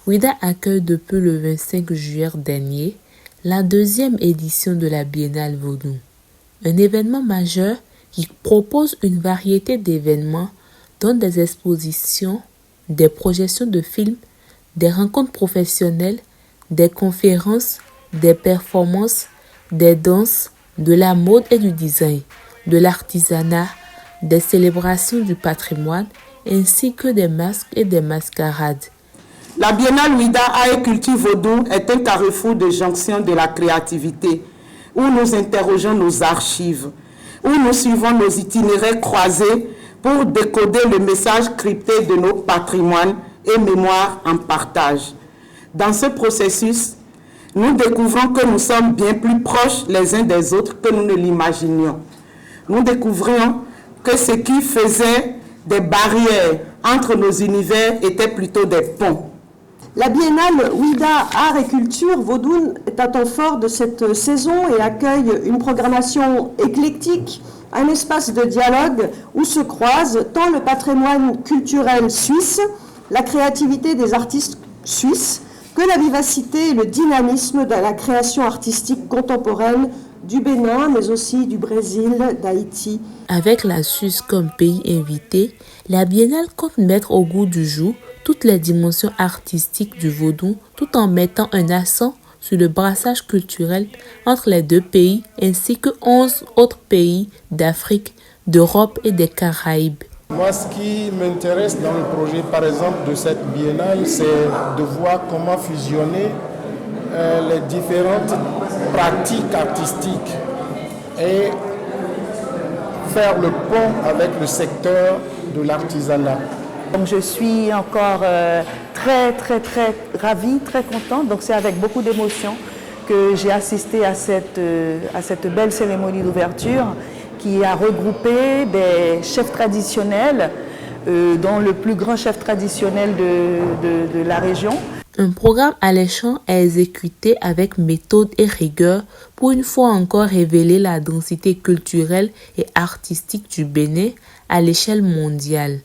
Ouidah accueille depuis le 25 juillet dernier la deuxième édition de la Biennale Vodou, un événement majeur qui propose une variété d'événements dont des expositions, des projections de films, des rencontres professionnelles, des conférences, des performances, des danses, de la mode et du design, de l'artisanat, des célébrations du patrimoine, ainsi que des masques et des mascarades. La Biennale Ouidah Art et Culture Vodou est un carrefour de jonction de la créativité, où nous interrogeons nos archives, où nous suivons nos itinéraires croisés pour décoder le message crypté de nos patrimoines et mémoires en partage. Dans ce processus, nous découvrons que nous sommes bien plus proches les uns des autres que nous ne l'imaginions. Nous découvrions que ce qui faisait des barrières entre nos univers était plutôt des ponts. La Biennale Ouidah Art et Culture Vodou est un temps fort de cette saison et accueille une programmation éclectique, un espace de dialogue où se croisent tant le patrimoine culturel suisse, la créativité des artistes suisses, que la vivacité et le dynamisme de la création artistique contemporaine du Bénin, mais aussi du Brésil, d'Haïti. Avec la Suisse comme pays invité, la Biennale compte mettre au goût du jour toutes les dimensions artistiques du vaudou, tout en mettant un accent sur le brassage culturel entre les deux pays ainsi que 11 autres pays d'Afrique, d'Europe et des Caraïbes. Moi, ce qui m'intéresse dans le projet, par exemple, de cette biennale, c'est de voir comment fusionner les différentes pratiques artistiques et faire le pont avec le secteur de l'artisanat. Donc je suis encore très ravie, très contente. Donc c'est avec beaucoup d'émotion que j'ai assisté à cette belle cérémonie d'ouverture qui a regroupé des chefs traditionnels, dont le plus grand chef traditionnel de la région. Un programme alléchant à exécuter avec méthode et rigueur pour une fois encore révéler la densité culturelle et artistique du Bénin à l'échelle mondiale.